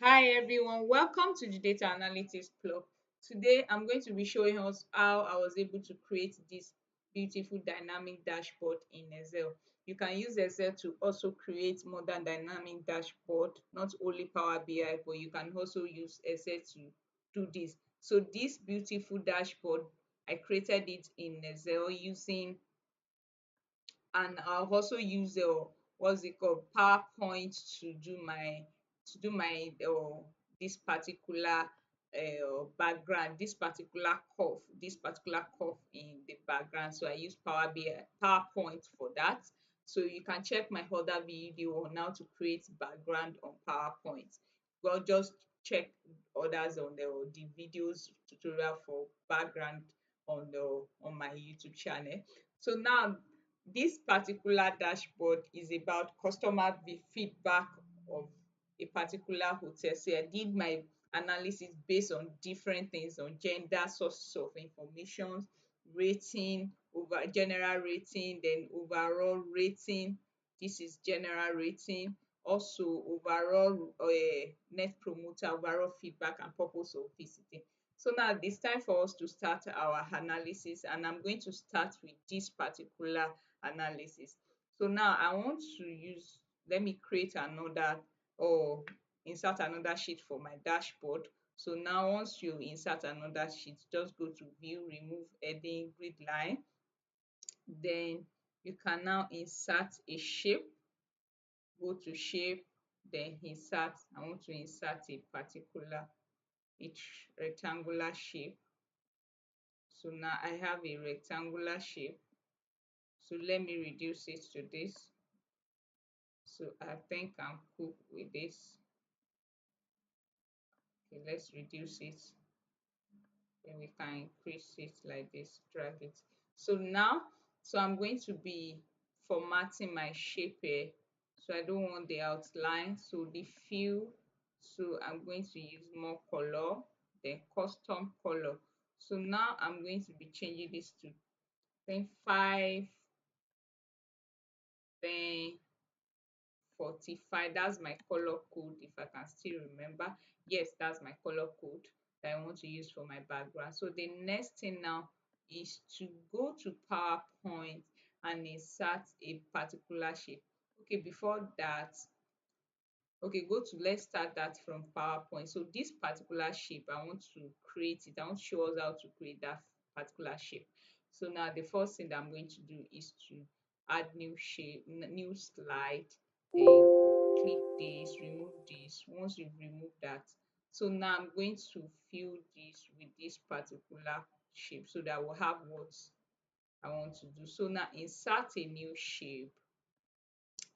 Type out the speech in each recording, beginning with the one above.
Hi everyone, welcome to the Data Analytics Club. Today I'm going to be showing us how I was able to create this beautiful dynamic dashboard in Excel. You can use Excel to also create modern dynamic dashboard, not only Power BI, but you can also use Excel to do this. So this beautiful dashboard, I created it in Excel using, and I'll also use what's it called, PowerPoint to do my this particular background, this particular curve in the background. So I use PowerPoint for that. So you can check my other video on how to create background on PowerPoint. Well, just check others on the videos tutorial for background on my YouTube channel. So now this particular dashboard is about customer feedback of a particular hotel. So I did my analysis based on different things, on gender, sources of information, rating, over general rating, then overall rating. This is general rating. Also overall net promoter, overall feedback and purpose of visiting. So now it's time for us to start our analysis, and I'm going to start with this particular analysis. So now I want to use, let me create another or insert another sheet for my dashboard. So now once you insert another sheet, just go to view, remove heading, grid line. Then you can now insert a shape. Go to shape, then insert, I want to insert a particular each rectangular shape. So now I have a rectangular shape. So let me reduce it to this. So I think I'm cool with this. Okay, let's reduce it. Then we can increase it like this, drag it. So now, so I'm going to be formatting my shape here. So I don't want the outline. So the fill, so I'm going to use more color, then custom color. So now I'm going to be changing this to 5, then 45. That's my color code, if I can still remember. Yes, that's my color code that I want to use for my background. So the next thing now is to go to PowerPoint and insert a particular shape. Okay, before that, okay, let's start that from PowerPoint. So this particular shape, I want to create it. I want to show us how to create that particular shape. So now the first thing that I'm going to do is to add new shape, new slide, then click this, remove this. Once you've removed that, so now I'm going to fill this with this particular shape so that we'll have what I want to do. So now insert a new shape.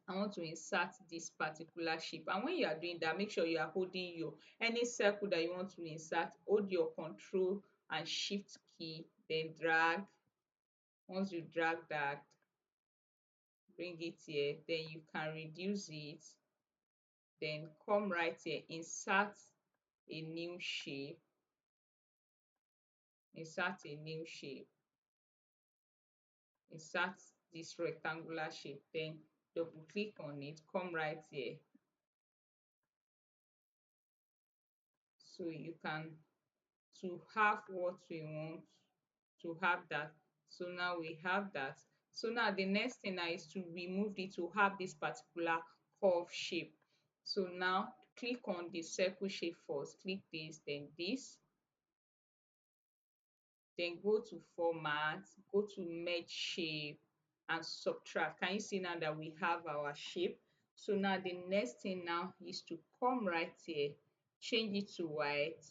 I want to insert this particular shape, and when you are doing that, make sure you are holding your any circle that you want to insert, hold your control and shift key, then drag. Once you drag that, bring it here, then you can reduce it, then come right here, insert a new shape, insert a new shape, insert this rectangular shape, then double click on it, come right here. So you can, to have what we want, to have that. So now we have that. So now the next thing now is to remove it to have this particular curve shape. So now click on the circle shape first, click this, then this, then go to format, go to merge shape and subtract. Can you see now that we have our shape? So now the next thing now is to come right here, change it to white,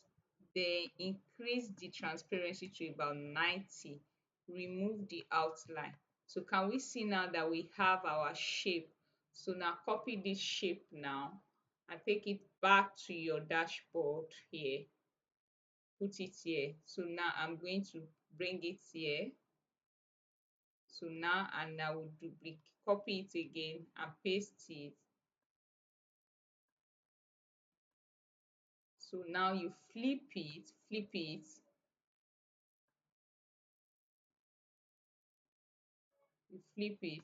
then increase the transparency to about 90, remove the outline. So can we see now that we have our shape? So now copy this shape now and take it back to your dashboard here, put it here. So now I'm going to bring it here. So now, and I will duplicate, copy it again and paste it. So now you flip it, you flip it.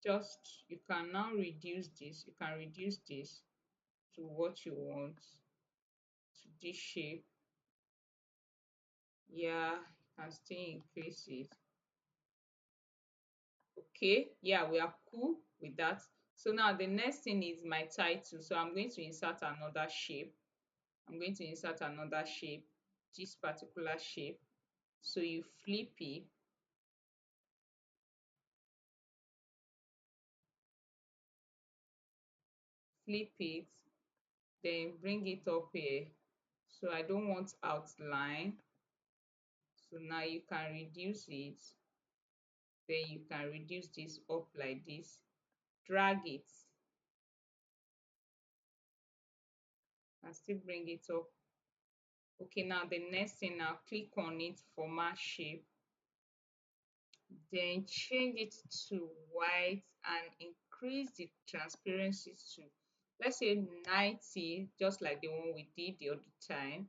Just, you can now reduce this, you can reduce this. to what you want, to this shape. Yeah, you can still increase it. Okay, yeah, we are cool with that. So now the next thing is my title. So I'm going to insert another shape. I'm going to insert another shape, this particular shape. So you flip it, then bring it up here. So I don't want outline. So now you can reduce it. Then you can reduce this up like this. Drag it and still bring it up. Okay, now the next thing, now click on it, format shape. Then change it to white and increase the transparency to, let's say, 90, just like the one we did the other time.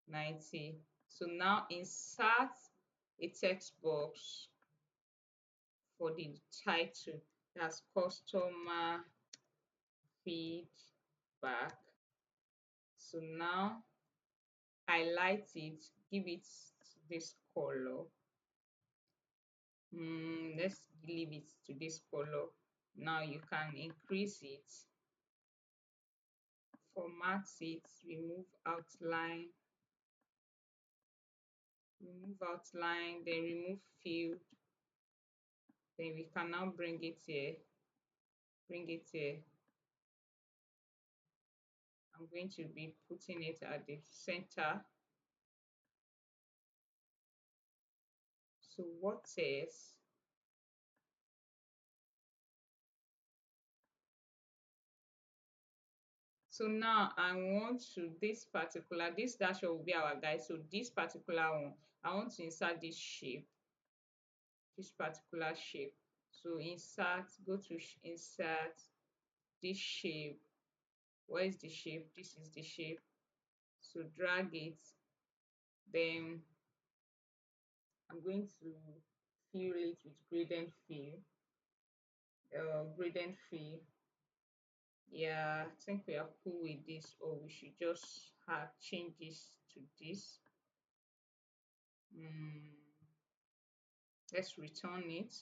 90. So now insert a text box for the title. That's customer feedback. So now highlight it, give it this color. Let's leave it to this color. Now you can increase it, format it, remove outline, then remove field. Then we can now bring it here. I'm going to be putting it at the center. So what else? So now I want to, this dashboard will be our guide. So this particular one, I want to insert this shape, this particular shape. So insert, go to insert this shape. Where is the shape? This is the shape. So drag it. Then I'm going to fill it with gradient fill. Gradient fill. Yeah, I think we are cool with this, or we should just change this to this. Let's return it.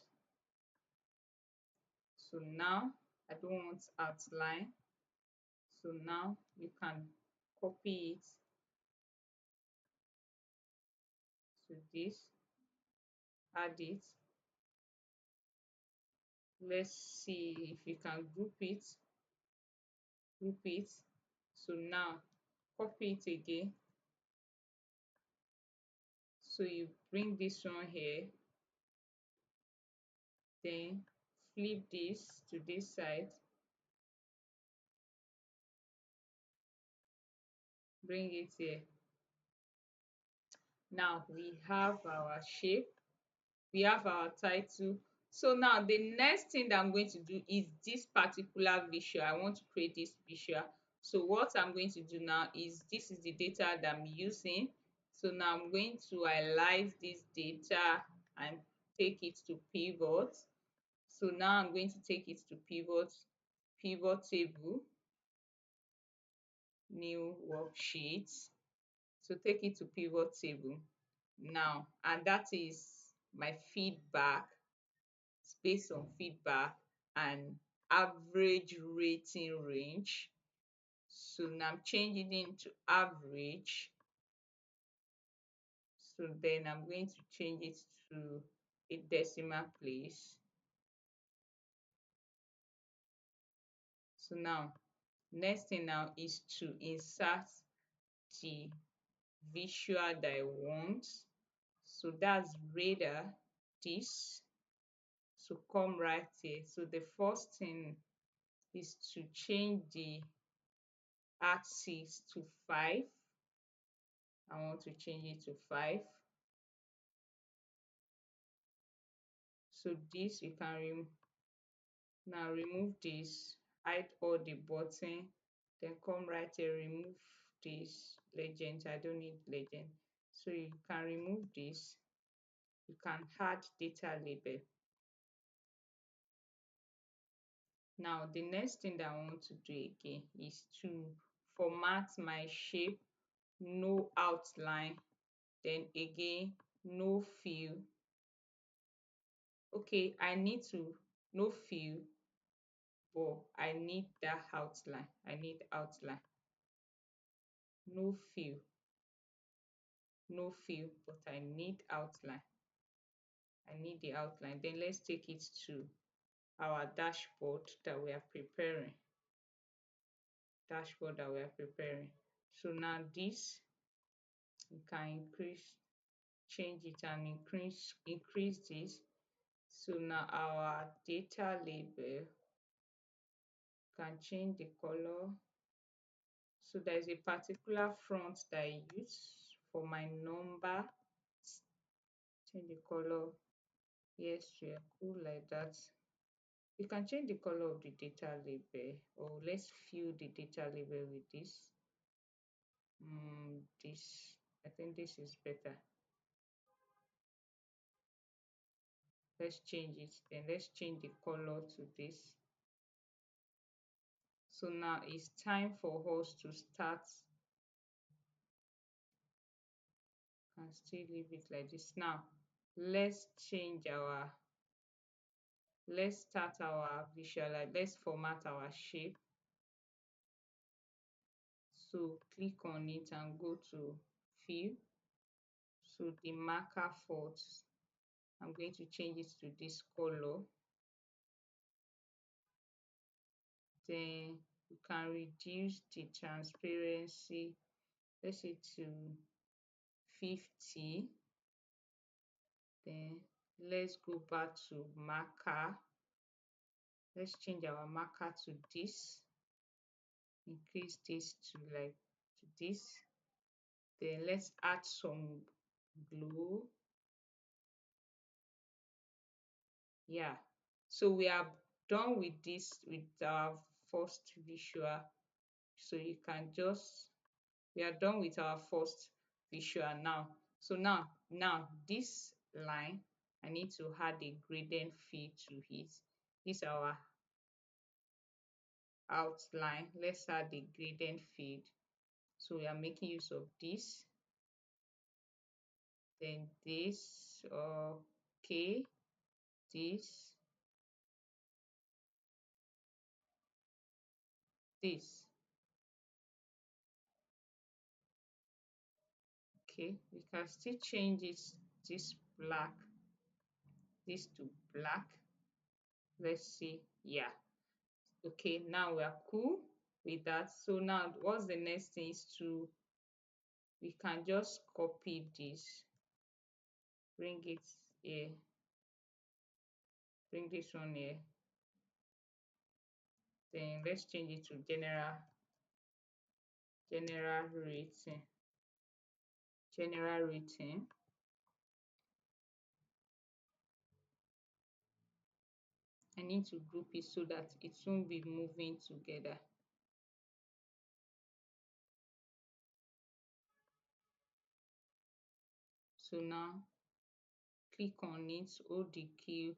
So now I don't want outline. So now you can copy it to this, add it. Let's see if you can group it. So now copy it again. So you bring this one here, then flip this to this side, bring it here. Now we have our shape, we have our title. So now the next thing that I'm going to do is this particular visual. I want to create this visual. So what I'm going to do now is, this is the data that I'm using. So now I'm going to highlight this data and take it to pivot. So now I'm going to take it to pivot table, new worksheet. So take it to pivot table now, and that is my feedback. It's based on feedback and average rating range. So now I'm changing it into average. So then I'm going to change it to a decimal place. So now next thing now is to insert the visual that I want. So that's radar, this. So come right here. So the first thing is to change the axis to 5. I want to change it to 5. So this you can now remove this, hide all the button, then come right here, remove this legend. I don't need legend. So you can remove this. You can add data label. Now the next thing that I want to do again is to format my shape, no outline, then again no fill. Okay, I need to no fill, but I need that outline. I need outline. No fill, no fill, but I need outline. I need the outline. Then let's take it to our dashboard that we are preparing. Dashboard that we are preparing. So now this, you can increase, change it and increase this. So now our data label, can change the color. So there is a particular font that I use for my number. Change the color. Yes, we are cool like that. You can change the color of the data label, or let's fill the data label with this. This, I think this is better. Let's change it. Then let's change the color to this. So now it's time for us to start. And still leave it like this. Now let's change our, let's start our visualize, let's format our shape. So click on it and go to fill. So the marker font, I'm going to change it to this color. Then you can reduce the transparency, let's say to 50. Then let's go back to marker. Let's change our marker to this. Increase this to like to this. Then let's add some glue. Yeah, so we are done with this, with our first visual. So you can just, we are done with our first visual now. So now this line, I need to add a gradient fill to it. This is our outline. Let's add the gradient fill. So we are making use of this. Then this, okay, this, this. Okay, we can still change this black, this to black. Let's see. Yeah. Okay, now we are cool with that. So now what's the next thing is to, we can just copy this, bring it here, bring this one here. Then let's change it to general rating. General rating. I need to group it so that it won't be moving together. So now click on it, hold the key,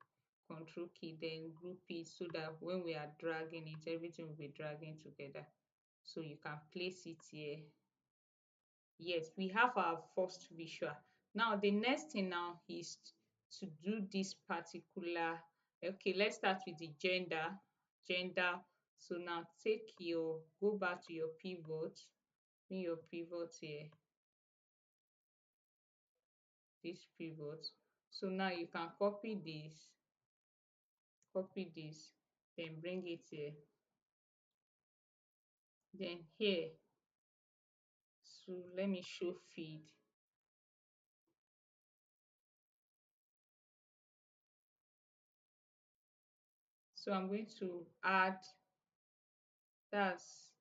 control key, then group it so that when we are dragging it, everything will be dragging together. So you can place it here. Yes, we have our first visual. Now the next thing now is to do this particular, okay, let's start with the gender. So now take your, go back to your pivot, bring your pivot here, this pivot. So now you can copy this, then bring it here, then here. So let me show feed. So I'm going to add, that's,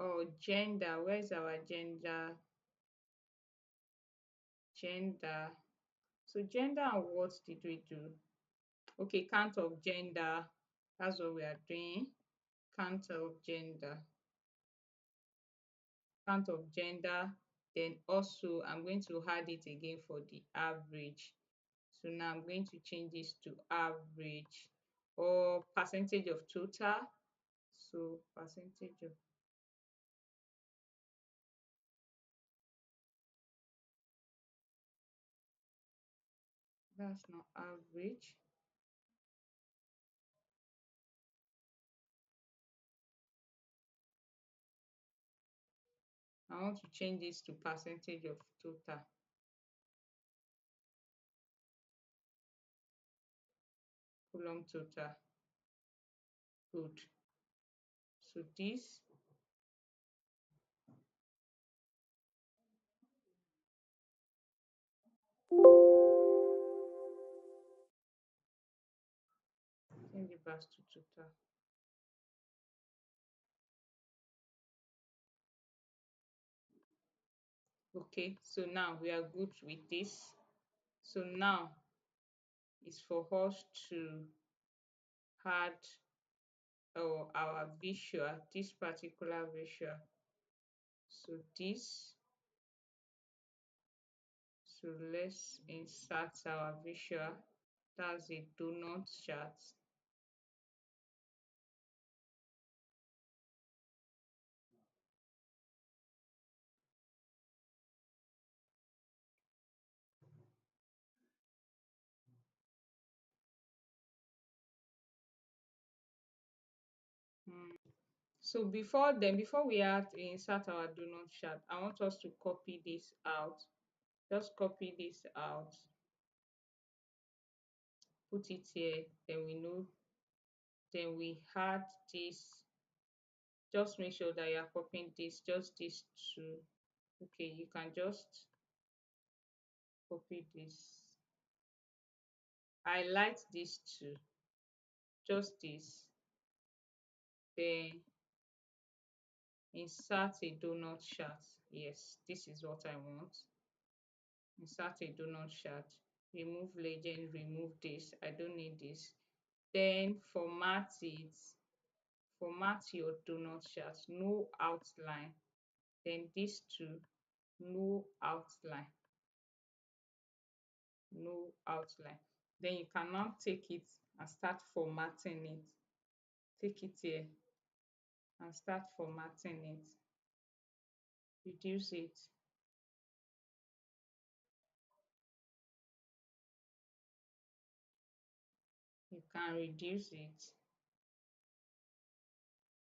oh, gender. Where's our gender? Gender. So gender and what did we do? Okay, count of gender. That's what we are doing. Count of gender. Count of gender. Then also I'm going to add it again for the average. So now I'm going to change this to average. or percentage of total. So percentage of, that's not average. I want to change this to percentage of total. Column total. Good. So this, change it back to total. Okay, so now we are good with this. So now is for us to add our visual, this particular visual. So this, so let's insert our visual. That's a donut chart. Mm. So before we add insert our donut chart, I want us to copy this out. Just copy this out, put it here, then we know, then we add this. Just make sure that you are copying this, just these two. Okay, you can just copy this. Highlight these two, just this. Then insert a donut chart. Yes, this is what I want. Insert a donut chart. Remove legend, remove this. I don't need this. Then format it. Format your donut chart. No outline. Then these two, no outline. No outline. Then you can now take it and start formatting it. Take it here and start formatting it. Reduce it. You can reduce it.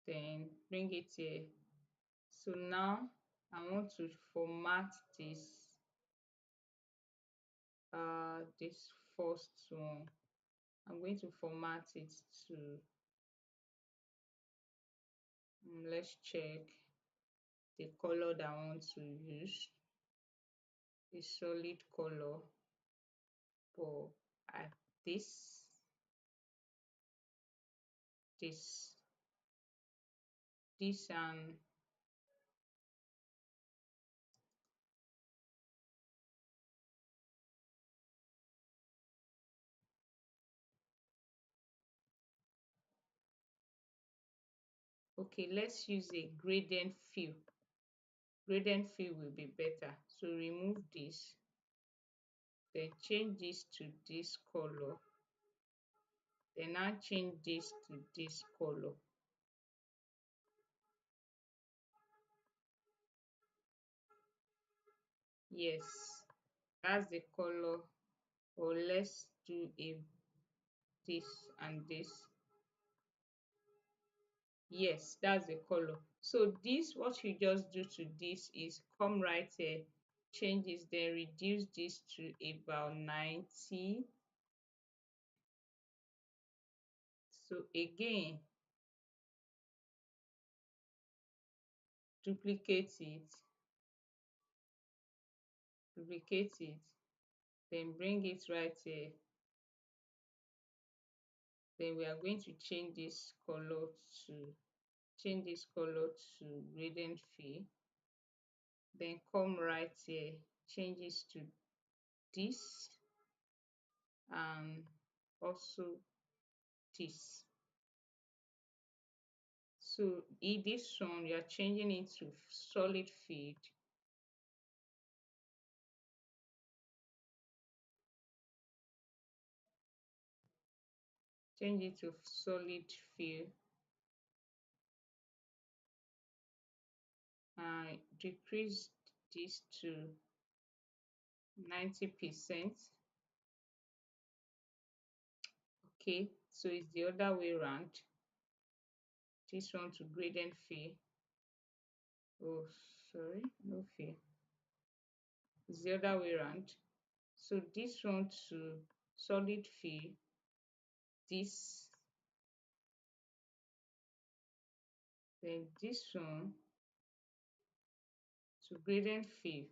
Then bring it here. So now I want to format this first one. I'm going to format it to, let's check the color that I want to use, a solid color for this, this, this, and okay, let's use a gradient fill. Gradient fill will be better. So remove this, then change this to this color, then now change this to this color. Yes, that's the color. Or let's do a this and this. Yes, that's the color. So this, what you just do to this is come right here, change this, then reduce this to about 90. So again, duplicate it, duplicate it, then bring it right here. Then we are going to change this color to, change this color to gradient fill. Then come right here, change this to this, and also this. So in this one, you are changing it to solid feed. change it to solid fill, and decrease this to 90%. Okay, so it's the other way around. This one to gradient fill. Oh, sorry, no fill. It's the other way around. So this one to solid fill, this, then this one to gradient fill.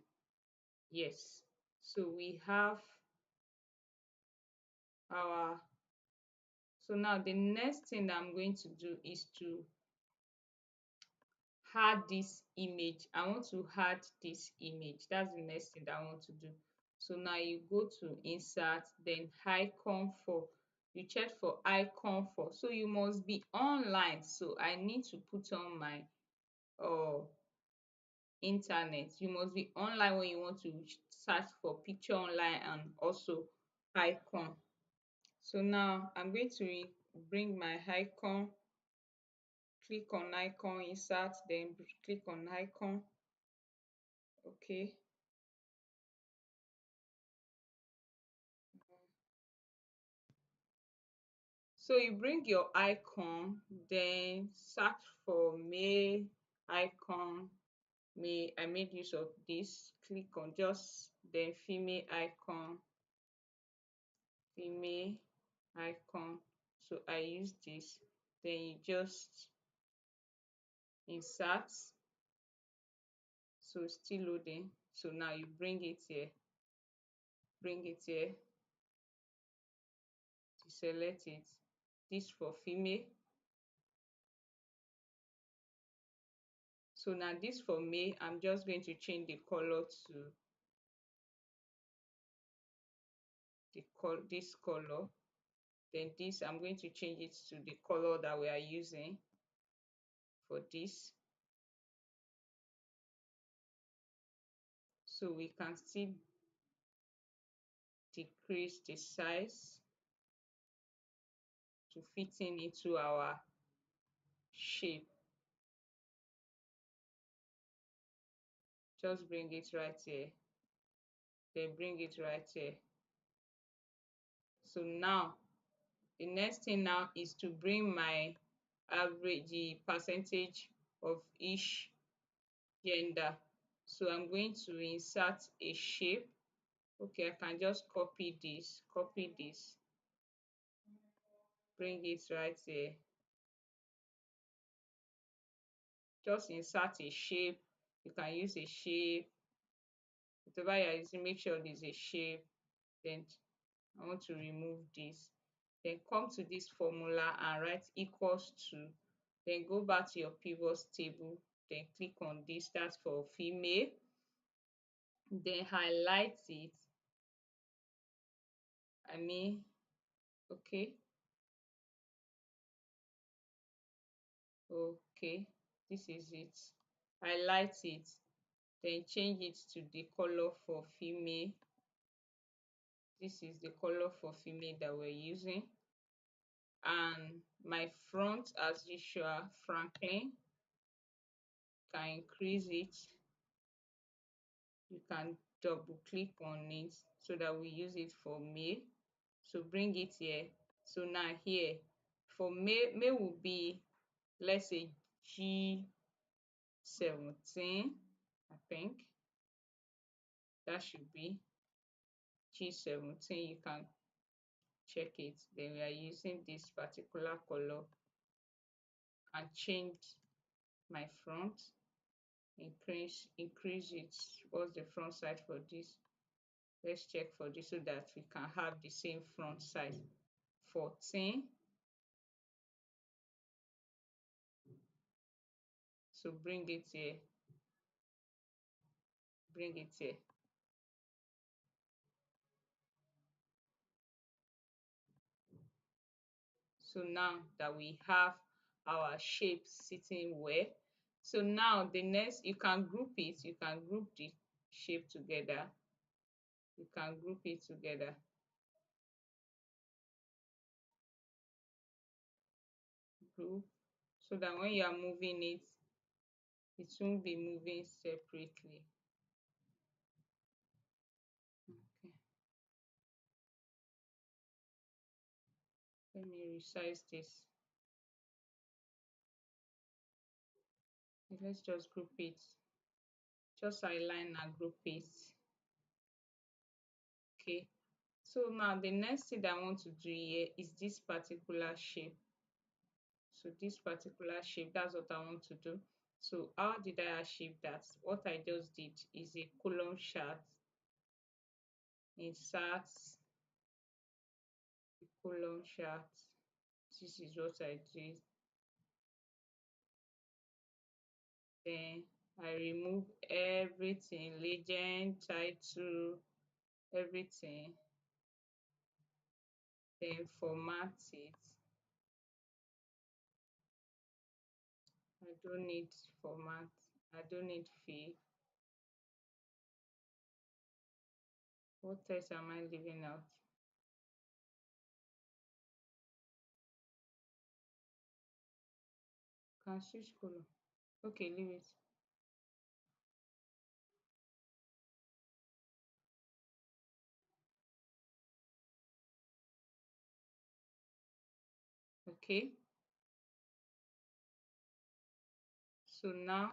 Yes. So we have our, so now the next thing that I'm going to do is to add this image. I want to add this image. That's the next thing that I want to do. So now you go to insert, then icon for, you check for icon for, so you must be online. So I need to put on my internet. You must be online when you want to search for picture online and also icon. So now I'm going to bring my icon, click on icon, insert, then click on icon. Okay. So you bring your icon, then search for male icon. I made use of this. Click on just then female icon, female icon. So I use this. Then you just insert. So still loading. So now you bring it here, select it. This for female. So now this for male, I'm just going to change the color to this color. Then this, I'm going to change it to the color that we are using for this. So we can still decrease the size to fit in into our shape. Just bring it right here, then bring it right here. So now the next thing now is to bring my average, the percentage of each gender. So I'm going to insert a shape. Okay, I can just copy this, bring it right here. Just insert a shape. You can use a shape, whatever you're using, make sure there's a shape. Then I want to remove this. Then come to this formula and write equals to. Then go back to your pivots table. Then click on this. That's for female. Then highlight it. Okay. Okay. This is it. Highlight it. Then change it to the color for female. This is the color for female that we're using. And my front, as usual, Franklin, can increase it. You can double click on it so that we use it for male. So bring it here. So now here for male will be, let's say, G17. I think that should be G17. You can check it. Then we are using this particular color, and change my front, increase it. What's the front size for this? Let's check for this so that we can have the same front size. 14. So bring it here, bring it here. So now that we have our shape sitting well, so now the next, you can group it, you can group the shape together, you can group it together. group so that when you are moving it, it won't be moving separately. Okay, let me resize this. Let's just group it. Just align and group it. Okay. So now the next thing that I want to do here is this particular shape. So this particular shape, that's what I want to do. So how did I achieve that? What I just did is a column chart. Insert the column chart. This is what I did. Then I remove everything, legend, title, everything. Then format it. I don't need format. I don't need fill. What text am I leaving out? Can switch color. Okay, leave it. Okay. So now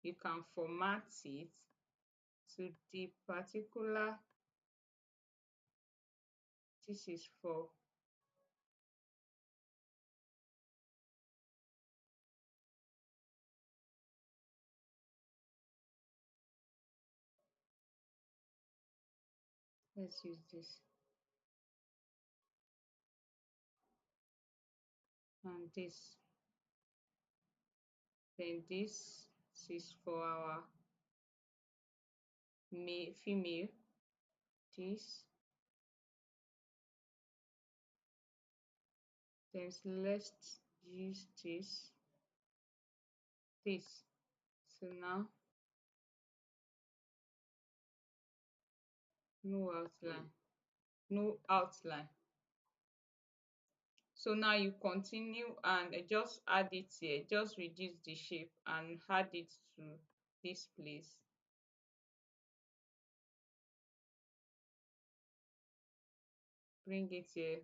you can format it to the particular, this is for, let's use this, and this. Then this is for our male, female. This. Then let's use this. This. So now no outline. No outline. So now you continue and just add it here. Just reduce the shape and add it to this place. Bring it here.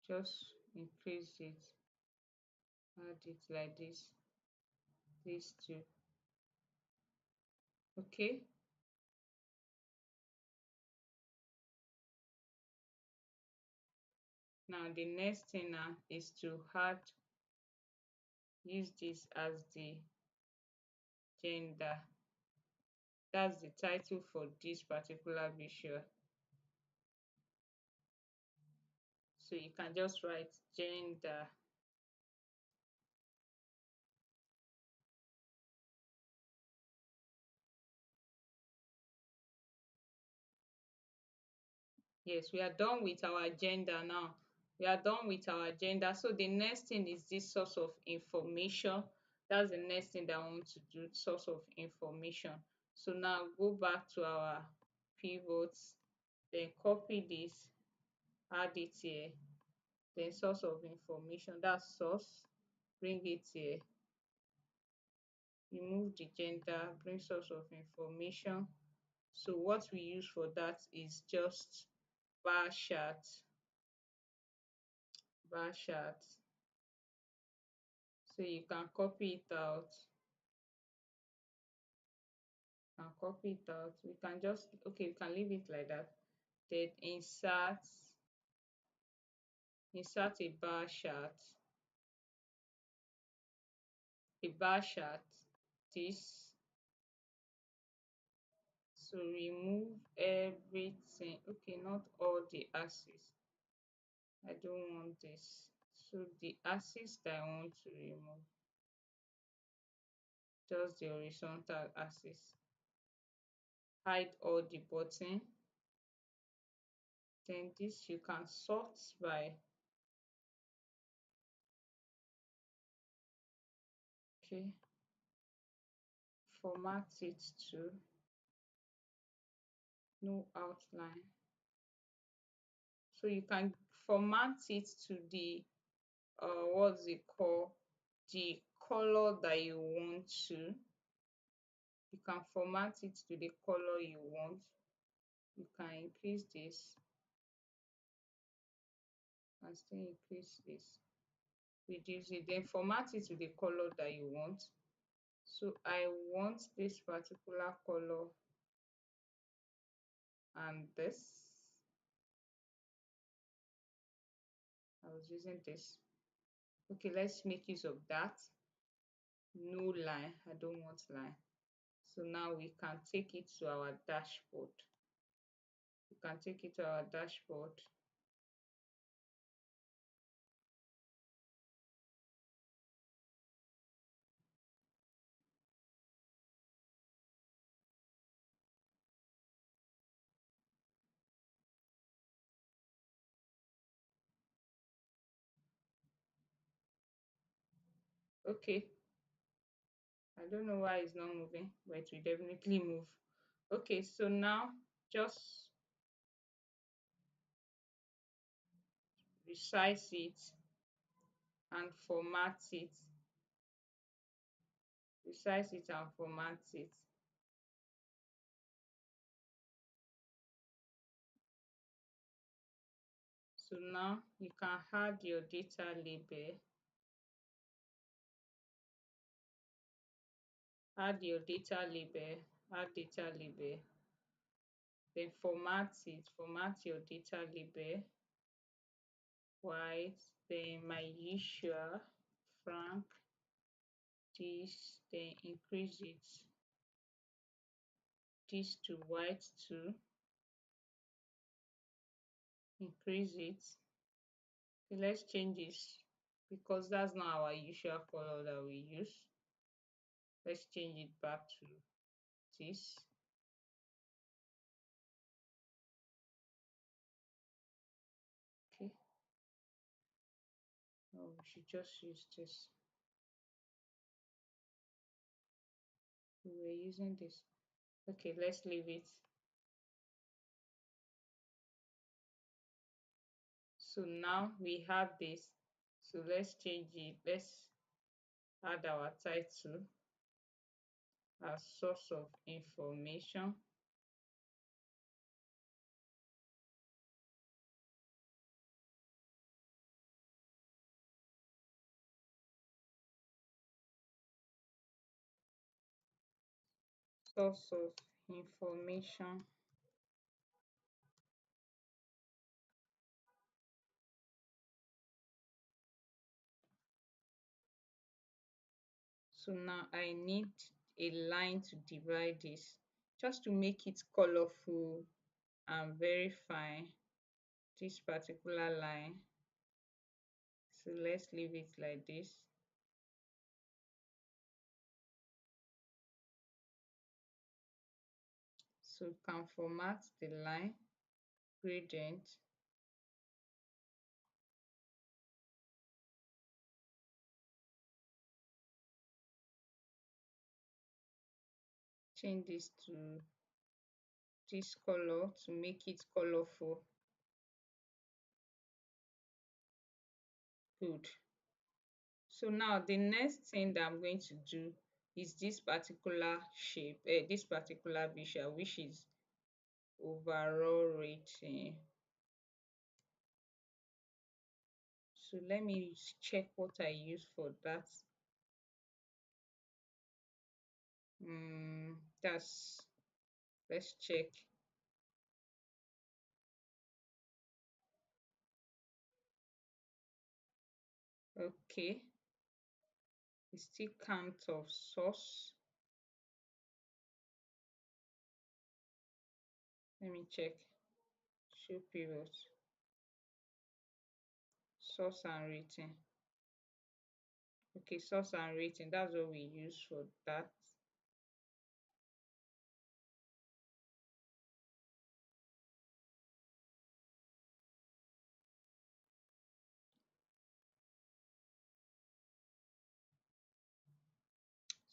Just increase it. Add it like this. These two. Okay. Now the next thing now is to add, use this as the gender. That's the title for this particular visual. So you can just write gender. Yes, we are done with our agenda now. We are done with our agenda. So the next thing is this source of information. That's the next thing that I want to do, source of information. So now go back to our pivots, then copy this, add it here, then source of information, that's source, bring it here, remove the gender, bring source of information. So what we use for that is just bar chart, bar chart. So you can copy it out, we can just, okay, we can leave it like that. Then insert a bar chart, this. So remove everything, okay, not all the axes, I don't want this. So the axis that I want to remove, just the horizontal axis. Hide all the button. Then this you can sort by Okay, format it to no outline. So you can format it to the what's it called, the color that you want to. You can format it to the color you want. You can increase this and still increase this, reduce it, then format it to the color that you want. So I want this particular color and this. I was using this. Okay, let's make use of that. No line, I don't want line. So now we can take it to our dashboard. We can take it to our dashboard. Okay, I don't know why it's not moving, but it will definitely move. Okay, so now just resize it and format it. Resize it and format it. So now you can add your data label. Add your data label. Add data label. Then format it. Format your data label. White. Then my usual Frank. This. Then increase it. This to white too. Increase it. Okay, let's change this because that's not our usual color that we use. Let's change it back to this. Okay. Oh, we should just use this. We were using this. Okay, let's leave it. So now we have this. So let's change it. Let's add our title as source of information. Source of information. So now I need a line to divide this just to make it colorful and very fine. This particular line. So let's leave it like this. So you can format the line, gradient, change this to this color to make it colorful. Good. So now the next thing that I'm going to do is this particular shape, this particular visual, which is overall rating. So let me check what I use for that. That's, let's check. Okay, it's still count of source. Let me check. Show period, source and rating. Okay, source and rating, that's what we use for that.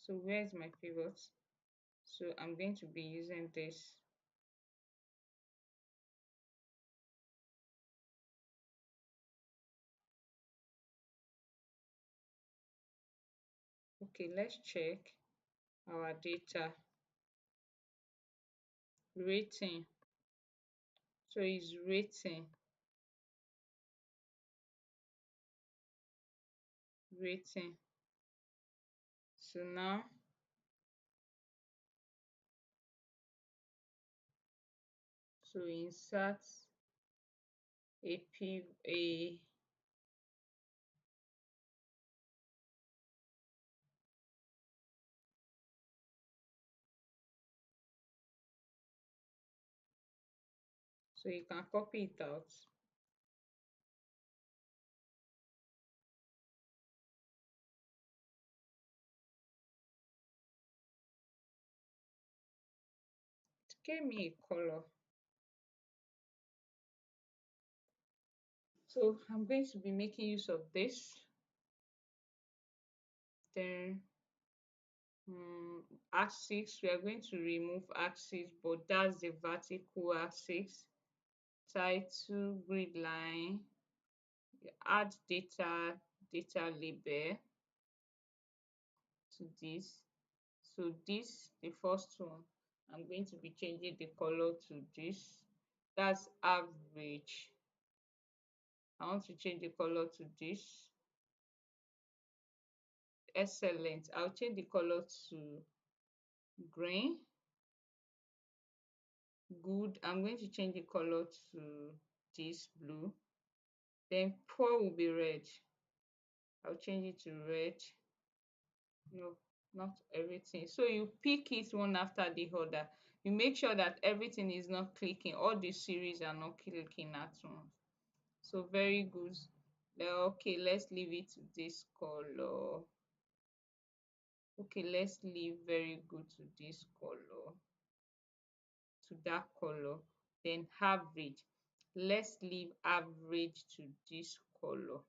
So where's my pivot? So I'm going to be using this. Okay, let's check our data. Rating. So it's rating. Rating. So now, so insert a so you can copy it out. It gave me a color. So I'm going to be making use of this. Then axis, we are going to remove axis, but that's the vertical axis. Title, grid line, add data label to this. So this, the first one, I'm going to be changing the color to this. That's average. I want to change the color to this. Excellent. I'll change the color to green. Good. I'm going to change the color to this blue. Then poor will be red. I'll change it to red. No, not everything. So you pick it one after the other. You make sure that everything is not clicking. All the series are not clicking at once. So very good. Okay, let's leave it to this color. Okay, let's leave very good to this color, to that color. Then average. Let's leave average to this color.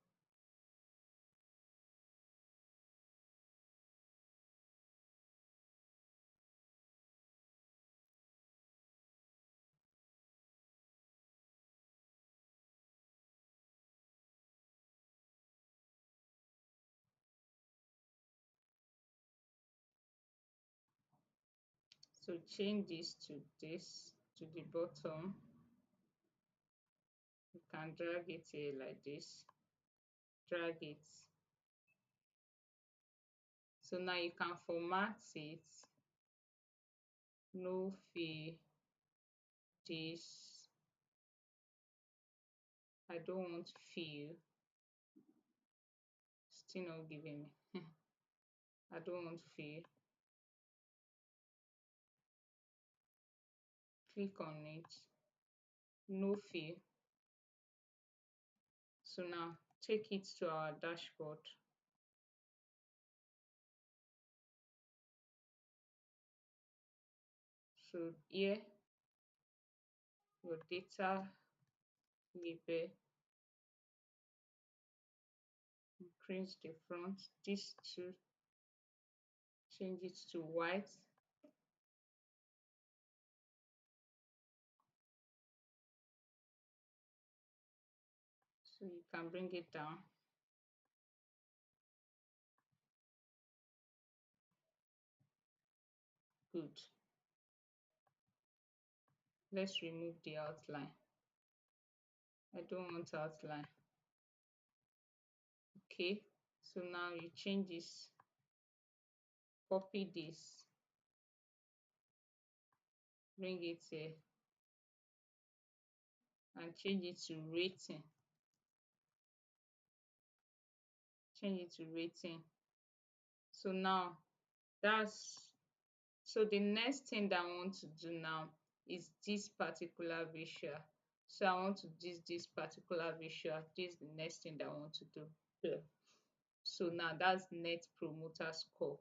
So change this to the bottom. You can drag it here like this. Drag it. So now you can format it. No fee. This. I don't want fill. Still not giving me. I don't want fill. Click on it. No fill. So now take it to our dashboard. So here, your data label, increase the front. This two, change it to white. So you can bring it down. Good. Let's remove the outline. I don't want outline. Okay. So now you change this, copy this, bring it here, and change it to rating. Change it to rating. So now that's so the next thing that I want to do now is this particular visual. So I want to use this particular visual. This is the next thing that I want to do here. So now that's net promoter score.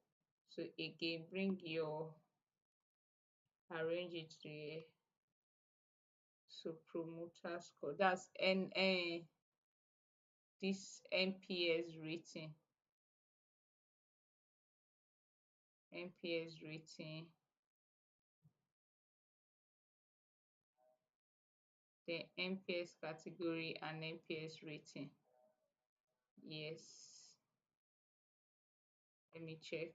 So again, bring your, arrange it to here. So promoter score, that's this NPS rating. NPS rating, the NPS category and NPS rating. Yes, let me check.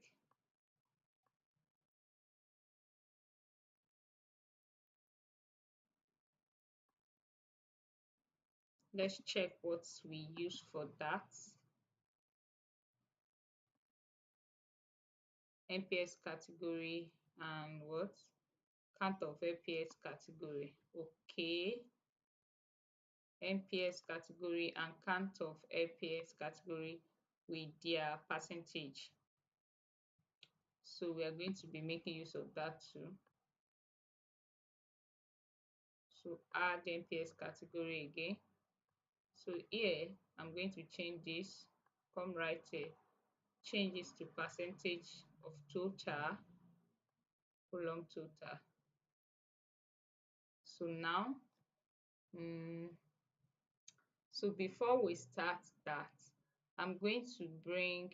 Let's check what we use for that. NPS category and what? Count of NPS category. Okay. NPS category and count of NPS category with their percentage. So we are going to be making use of that too. So add NPS category again. So here I'm going to change this, come right here, change this to percentage of total, column total. So now, so before we start that, I'm going to bring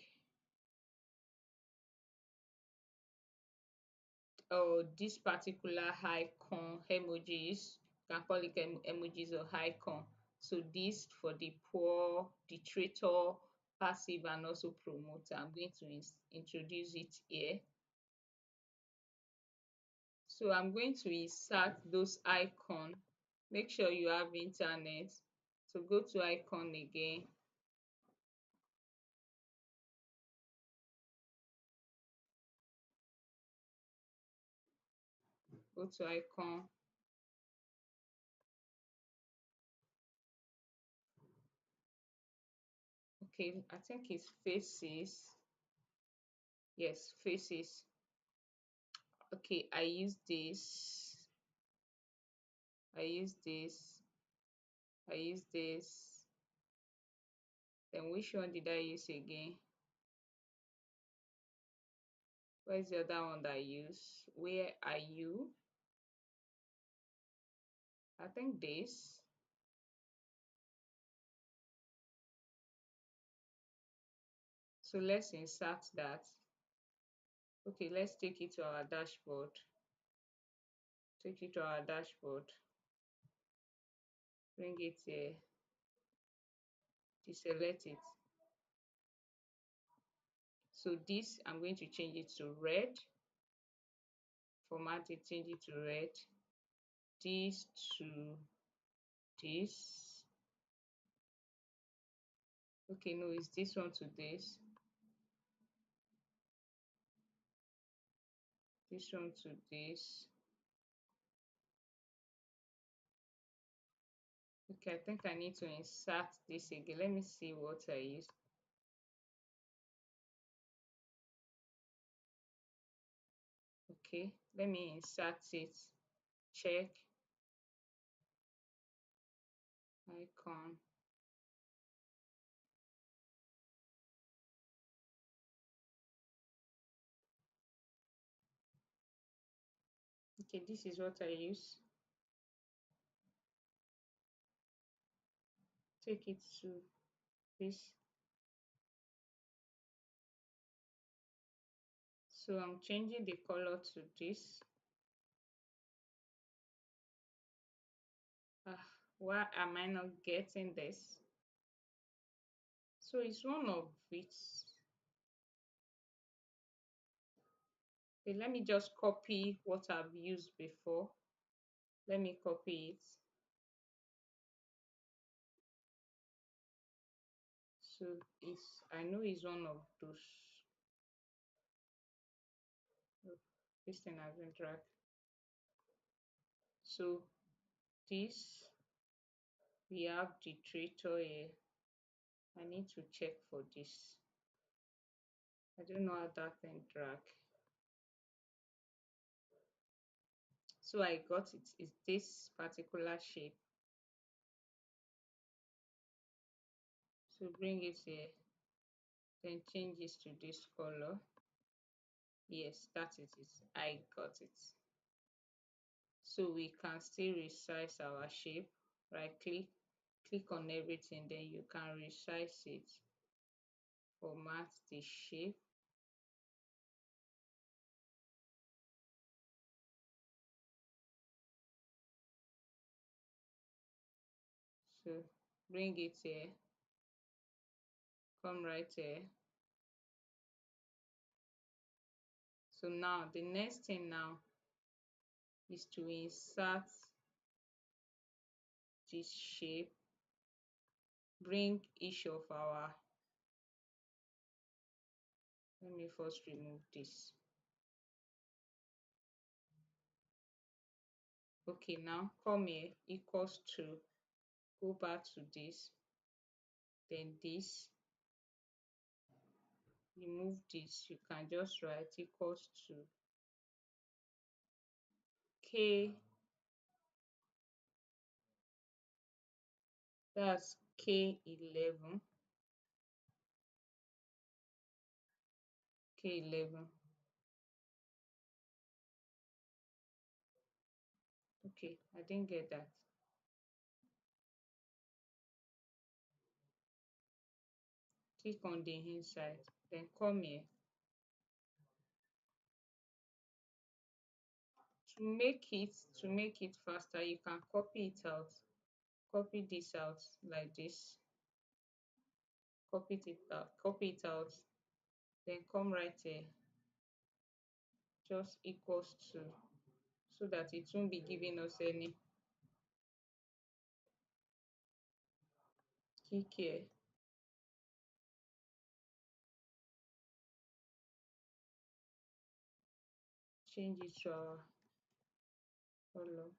this particular icon emojis. You can call it emojis or icon. So this for the poor, the traitor, passive, and also promoter. I'm going to introduce it here. So I'm going to insert those icon. Make sure you have internet. So go to icon again. Go to icon. Okay, I think it's faces. Yes, faces. Okay, I use this. I use this. I use this. Then which one did I use again? Where's the other one that I use? Where are you? I think this. So let's insert that. Okay, let's take it to our dashboard. Take it to our dashboard. Bring it here. Deselect it. So this, I'm going to change it to red. Format it, change it to red. This to this. Okay, no, it's this one to this. This one to this. Okay, I think I need to insert this again. Let me see what I use. Okay, let me insert it. Check. Icon. Okay, this is what I use. Take it to this. So I'm changing the color to this. Why am I not getting this? So it's one of it. Okay, let me just copy what I've used before. Let me copy it. So it's, I know it's one of those. Oh, this thing has been dragged. So this, we have the traitor here. I need to check for this. I don't know how that thing drag. So I got it. It's this particular shape. So bring it here. Then change it to this color. Yes, that is it. I got it. So we can still resize our shape. Right click on everything, then you can resize it. Format the shape. So bring it here, come right here. So now the next thing now is to insert this shape, bring each of our, let me first remove this. Okay, now come here, equals to, go back to this, then this, remove this, you can just write equals to k, that's k11, k11. Okay, I didn't get that. Click on the inside, then come here. To make it faster, you can copy it out. Copy this out like this. Copy it out, then come right here, just equals to, so that it won't be giving us any. Click here, change it to our color.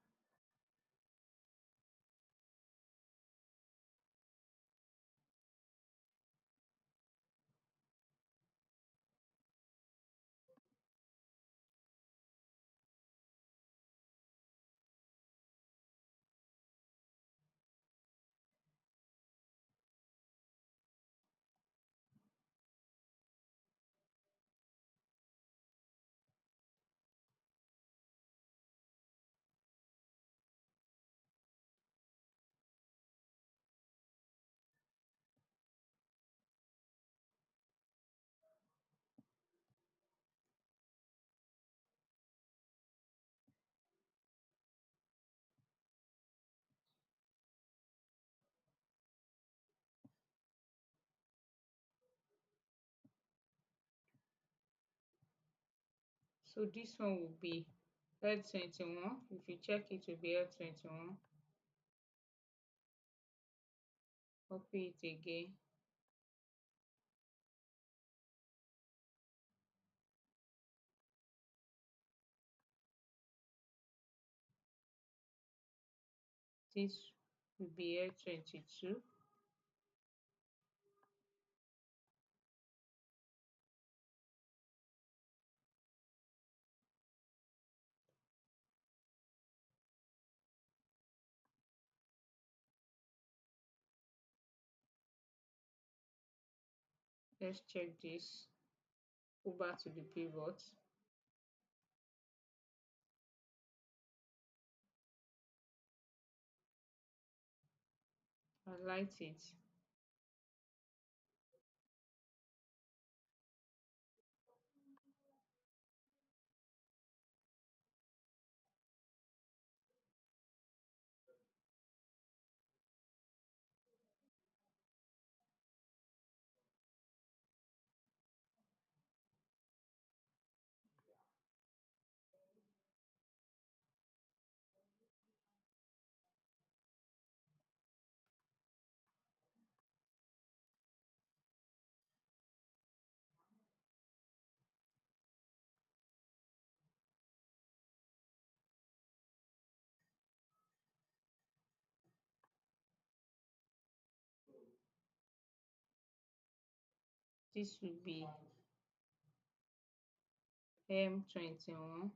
So this one will be L21. If you check, it will be L21. Copy it again. This will be L22. Let's check this. Go back to the pivot. Highlight it. This will be M21.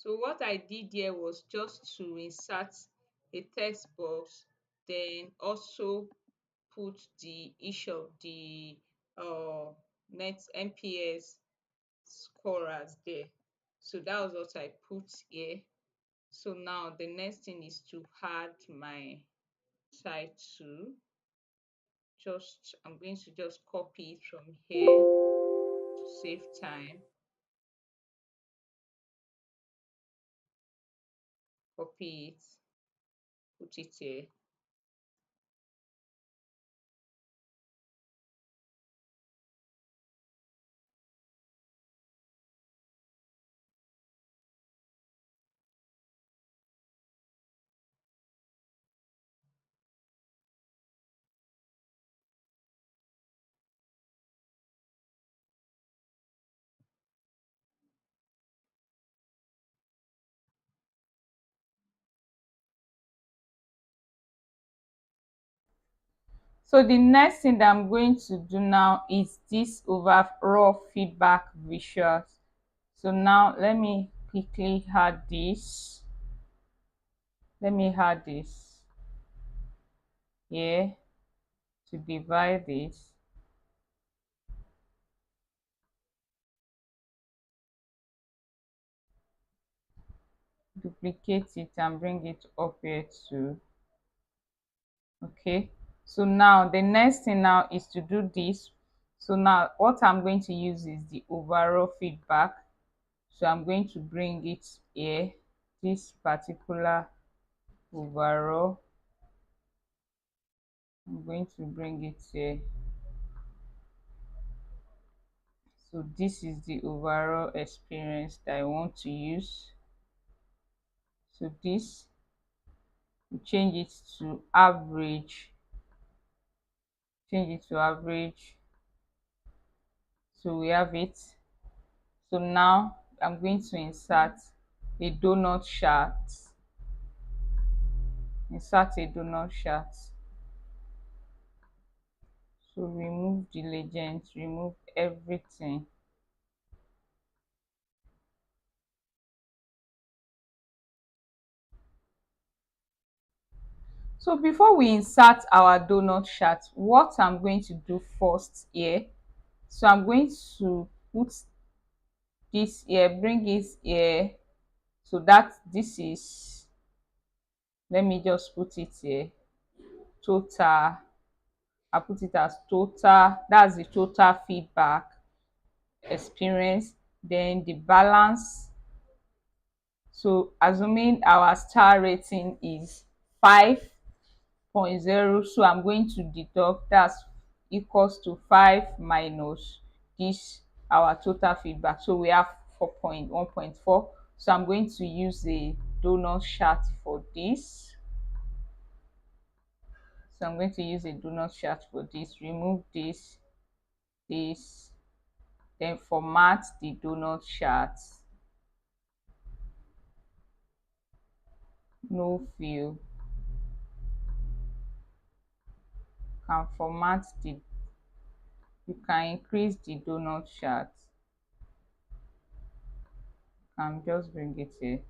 So what I did there was just to insert a text box, then also put the each of the uh net NPS scorers there. So that was what I put here. So now the next thing is to add my title. Just I'm going to just copy it from here to save time. Copy it, put it here. So the next thing that I'm going to do now is this overall feedback visuals. So now let me quickly add this. Let me add this here to divide this. Duplicate it and bring it up here too. Okay, so now the next thing now is to do this. So now what I'm going to use is the overall feedback. So I'm going to bring it here, this particular overall. I'm going to bring it here. So this is the overall experience that I want to use. So this, we change it to average, change it to average. So we have it. So now I'm going to insert a donut chart. Insert a donut chart. So remove the legend, remove everything. So before we insert our donut chart, what I'm going to do first here, so I'm going to put this here, bring it here, so that this is, let me just put it here, total. I put it as total, that's the total feedback experience. Then the balance, so assuming our star rating is 5.0, so I'm going to deduct, that's equals to 5 minus this our total feedback, so we have 1.4. So I'm going to use the donut chart for this. So I'm going to use a donut chart for this. Remove this, this, then format the donut chart. No fill. Can format the, you can increase the donut chart. Can just bring it here.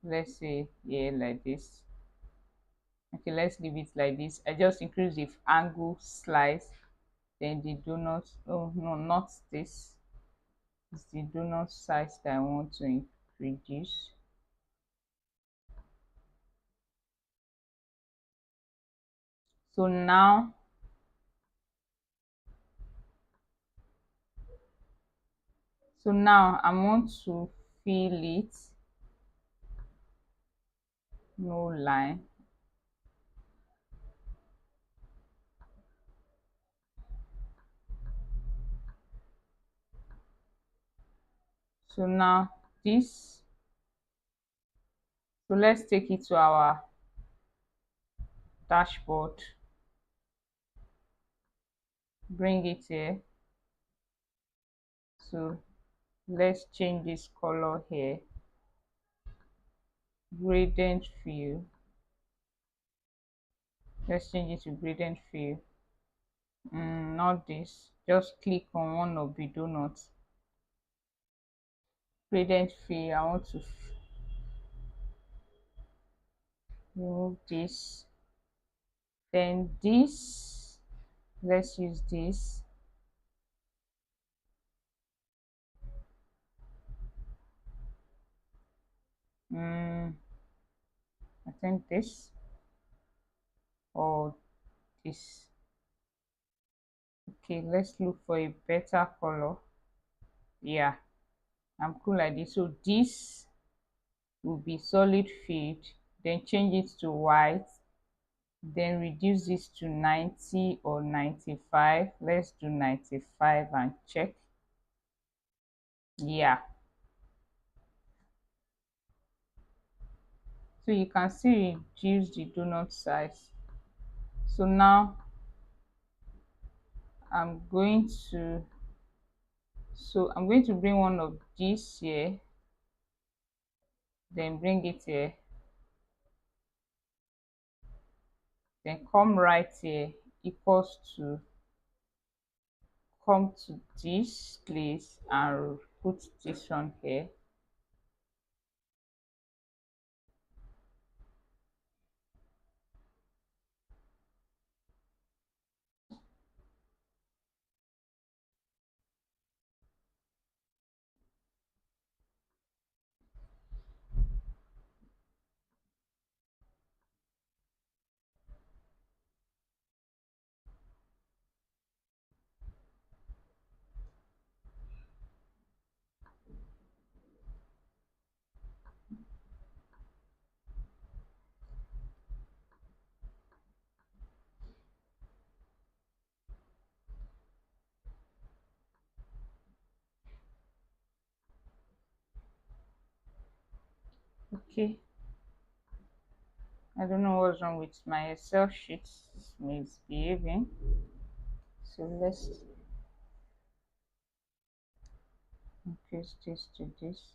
Let's say here like this. Okay, let's leave it like this. I just increase the angle slice, then the donut, oh no, not this, it's the donut size that I want to reduce. So now I want to fill it, no line. So now this, so let's take it to our dashboard, bring it here. So let's change this color here, gradient fill. Let's change it to gradient fill. Not this, just click on one of the donuts. Gradient fill, I want to remove this. Then this, let's use this. mm, I think this or this. Okay, let's look for a better color. Yeah, I'm cool like this. So this will be solid field, then change it to white, then reduce this to 90 or 95. Let's do 95 and check. Yeah, so you can see reduce the donut size. So now I'm going to bring one of these here, then bring it here, then come right here, equals to, come to this place and put this one here. Okay, I don't know what's wrong with my Excel sheet, it's misbehaving. So let's increase this to this.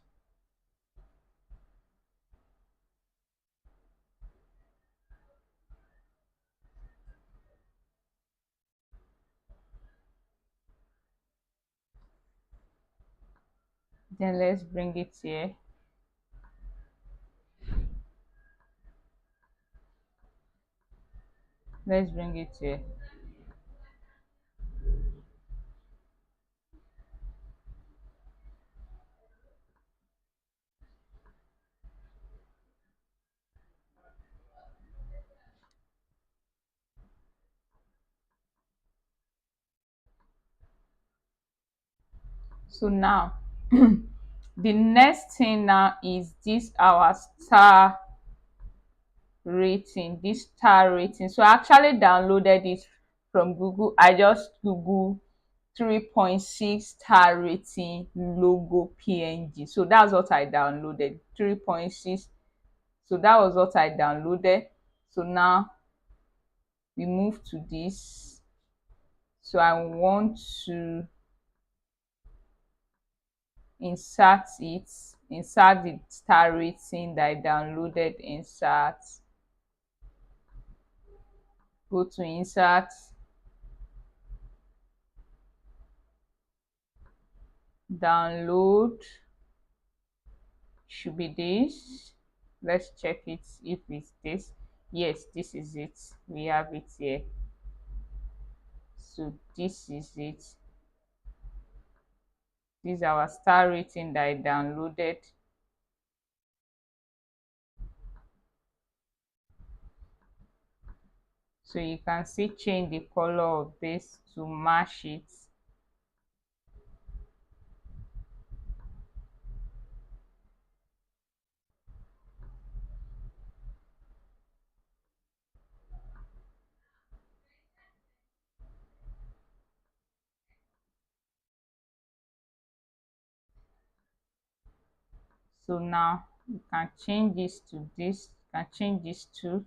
Then let's bring it here. Let's bring it here. So now the next thing now is this our star rating, this star rating. So I actually downloaded it from Google. I just Google 3.6 star rating logo png. So that's what I downloaded, 3.6. So that was what I downloaded. So now we move to this. So I want to insert it, insert the star rating that I downloaded, insert, go to insert, download, should be this. Let's check it if it's this. Yes, this is it. We have it here. So this is it. This is our star rating that I downloaded. So you can see change the color of this to match it. So now you can change this to this, you can change this to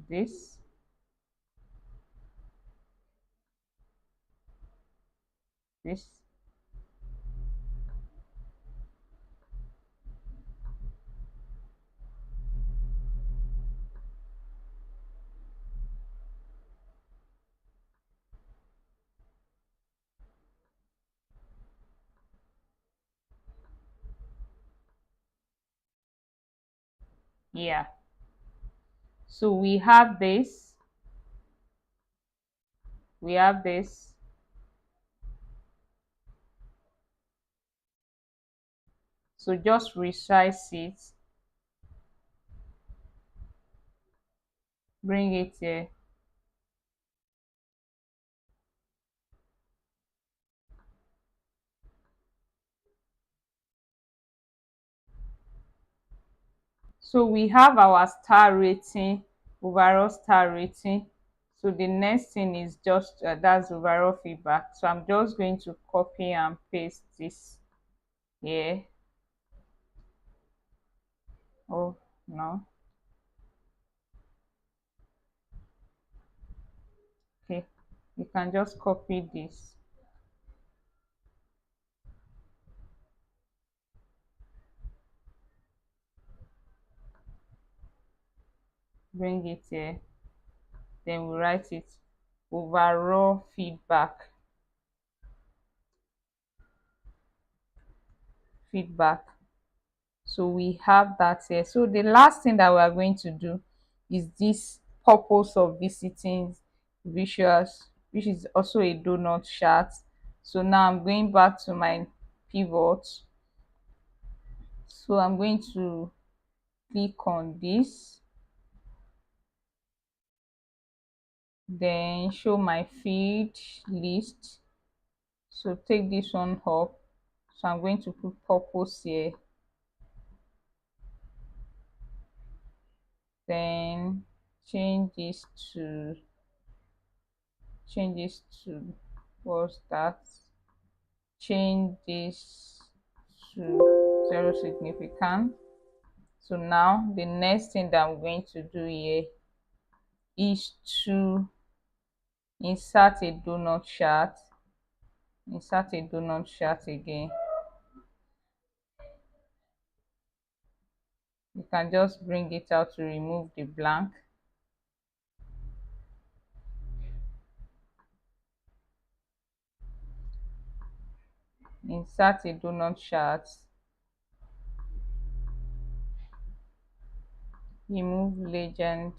this. This. Yeah. So we have this. So just resize it, bring it here. So we have our star rating, overall star rating. So the next thing is just that's overall feedback. So I'm just going to copy and paste this here. Oh no. Okay, you can just copy this, bring it here, then we write it overall feedback. So we have that here. So the last thing that we are going to do is this purpose of visiting visuals, which is also a donut chart. So now I'm going back to my pivot. So I'm going to click on this, then show my feed list. So take this one up. So I'm going to put purpose here, then change this to change this to what's that, change this to zero significant. So now the next thing that I'm going to do here is to insert a donut chart, again. You can just bring it out to remove the blank. Insert a donut chart, remove legend.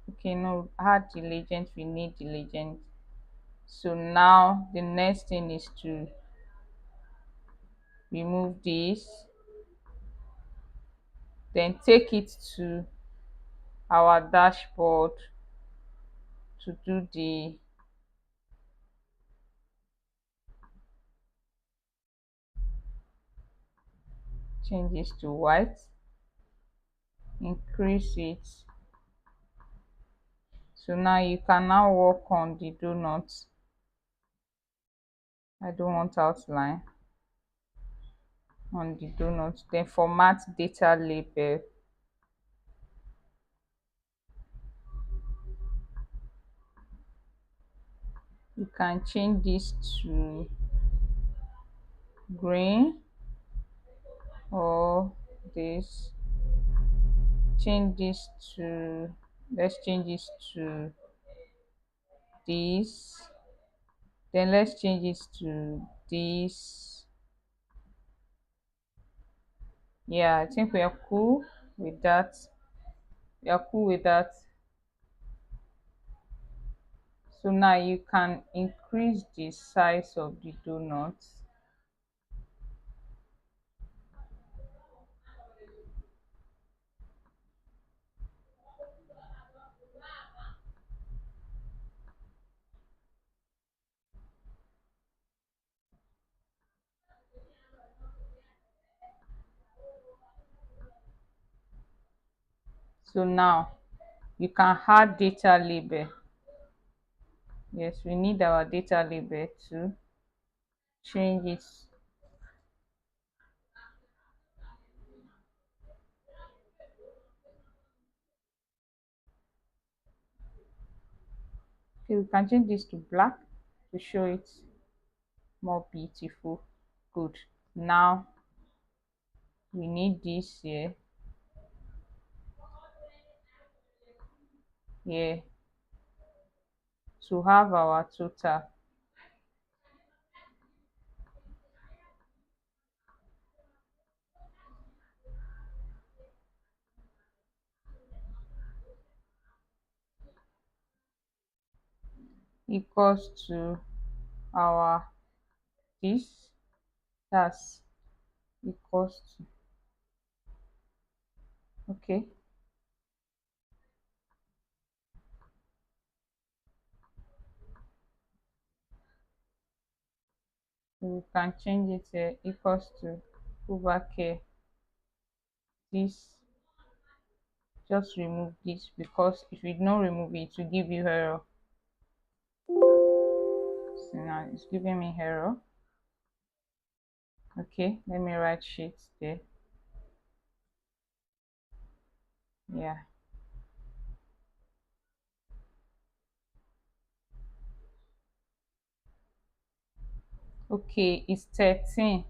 Okay, no, add the legend, we need the legend. So now the next thing is to remove this, then take it to our dashboard to do the changes to white, increase it. So now you can now work on the donuts. I don't want outline on the donuts. Then format data label. You can change this to green, or this, change this to, let's change this to this, then let's change this to this. Yeah, I think we are cool with that. So now you can increase the size of the donuts. So now you can add data label. Yes, we need our data label to change it. Okay, we can change this to black to show it more beautiful. Good. Now we need this here to have our total. equals to our this, that's equals to, okay, so we can change it here, equals to over here this, just remove this because if you don't remove it, it will give you error. So now it's giving me error. Okay, let me write sheets there. Yeah, okay, it's 13.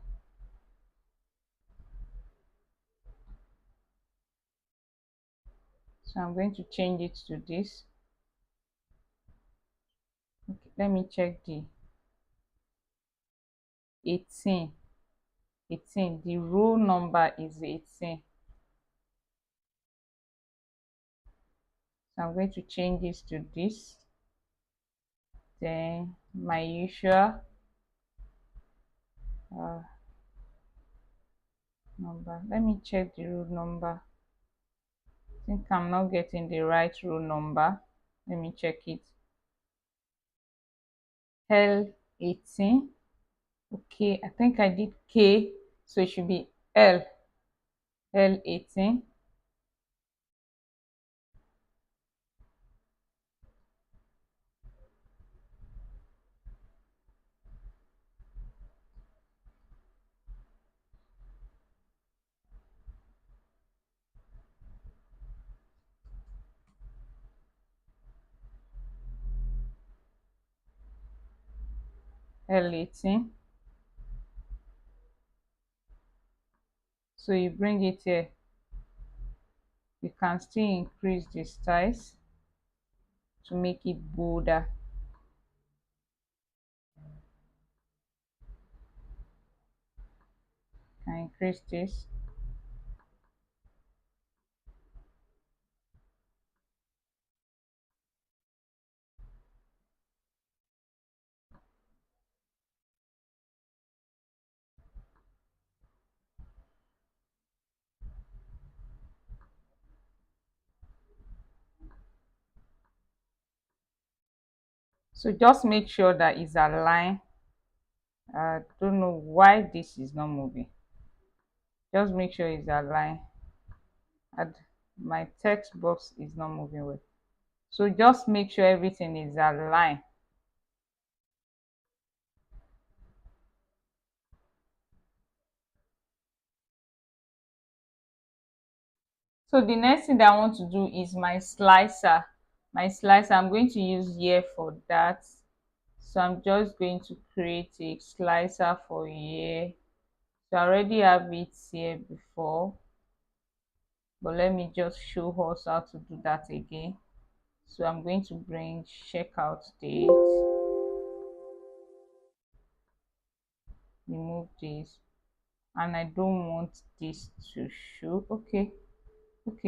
So I'm going to change it to this. Okay, let me check the 18. 18, the row number is 18. So I'm going to change this to this. Then my usual uh, number. Let me check the row number. I think I'm not getting the right row number. Let me check it. L18. Okay, I think I did K, so it should be L. L18. L18. So you bring it here. You can still increase the size to make it bolder. Can increase this. So just make sure that it's aligned. I don't know why this is not moving. Just make sure it's aligned. And my text box is not moving well. So just make sure everything is aligned. So the next thing that I want to do is my slicer. My slicer, I'm going to use here for that. So I'm just going to create a slicer for here. So I already have it here before, but let me just show us how to do that again. So I'm going to bring checkout date, remove this, and I don't want this to show. Okay,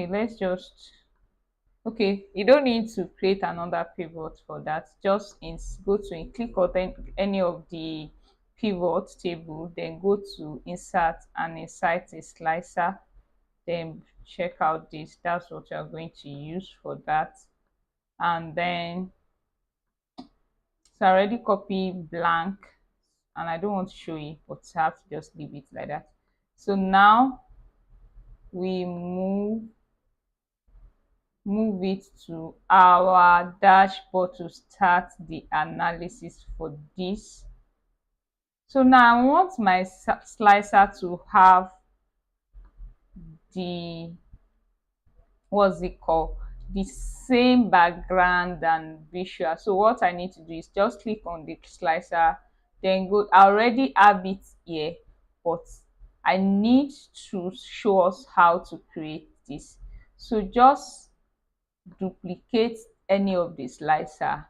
let's just, okay, you don't need to create another pivot for that. Just go to click on any of the pivot table, then go to insert and insert a slicer, then check out this. That's what you're going to use for that. And then, so I already copy blank and I don't want to show it, but I have to just leave it like that. So now we move it to our dashboard to start the analysis for this. So now I want my slicer to have the, what's it called, the same background and visual. So what I need to do is just click on the slicer, then go, I already have it here, but I need to show us how to create this. So just duplicate any of the slicer,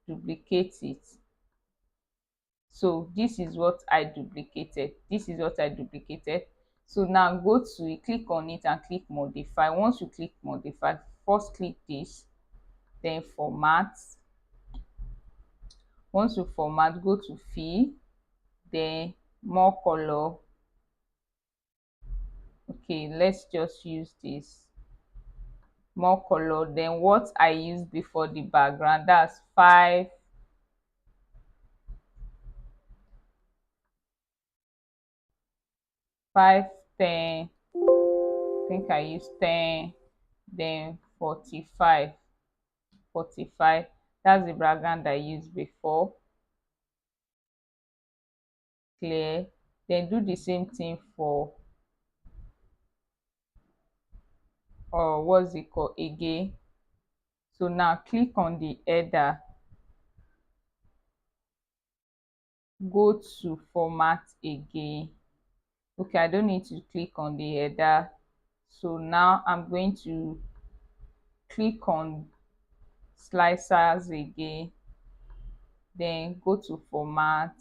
duplicate it. So this is what I duplicated, so now go to click on it and click modify. Once you click modify, first click this, then format. Once you format, go to fill, then more color. Okay, let's just use this more color. Then what I used before the background, that's 5, 10. I think I used 10, then 45. That's the background I used before. Clear. Then do the same thing for what's it called again. So now click on the header, go to format again. Okay, I don't need to click on the header. So now I'm going to click on slicers again, then go to format,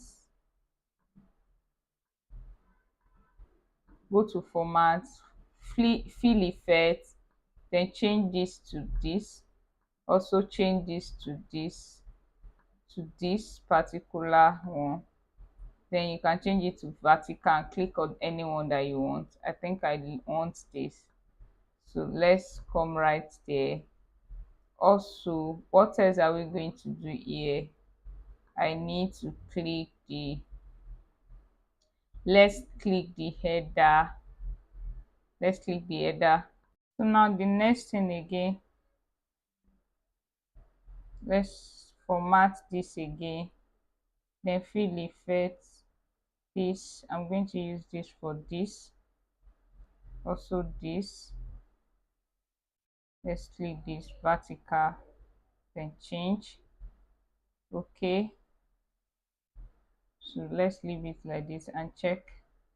fill effect, then change this to this, also change this to this particular one. Then you can change it to vertical and click on any one that you want. I think I want this, so let's come right there. Also, what else are we going to do here? I need to click the let's click the header. Let's click the header. So now the next thing again, let's format this again, then fill effect. This I'm going to use this for this, also this. Let's click this vertical, then change. Okay, so let's leave it like this and check.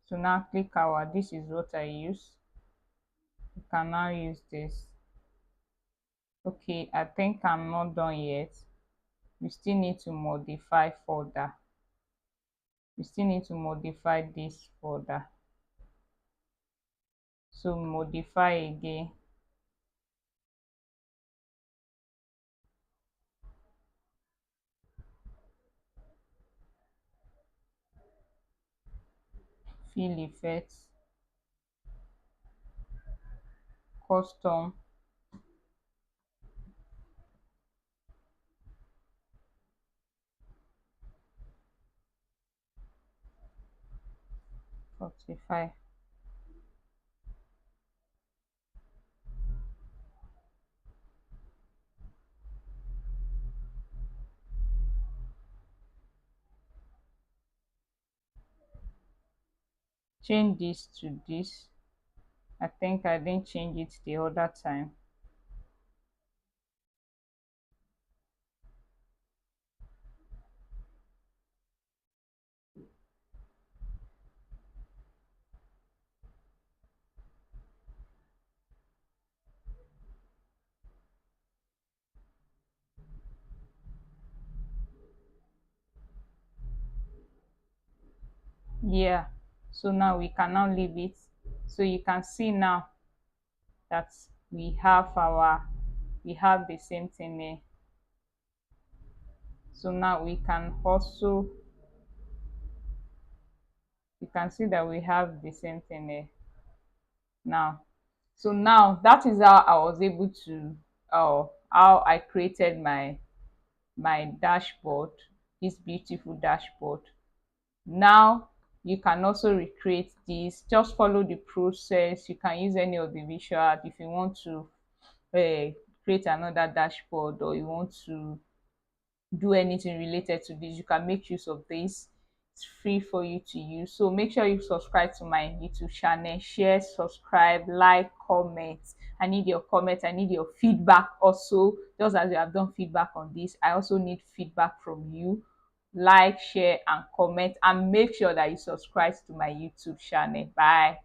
So now click our, this is what I use. You can now use this. Okay, I think I'm not done yet. We still need to modify further. We still need to modify this further. So modify again. Fill effects, custom, Spotify. Change this to this. I think I didn't change it the other time. Yeah, so now we can now leave it. So you can see now that we have the same thing here. So now we can also, you can see that we have the same thing here now. So now that is how I was able to how I created my dashboard, this beautiful dashboard. Now you can also recreate this. Just follow the process. You can use any of the visual if you want to create another dashboard, or you want to do anything related to this. You can make use of this. It's free for you to use. So make sure you subscribe to my YouTube channel, share, subscribe, like, comment. I need your comments. I need your feedback also. Just as you have done feedback on this, I also need feedback from you. Like, share, and comment, and make sure that you subscribe to my YouTube channel. Bye.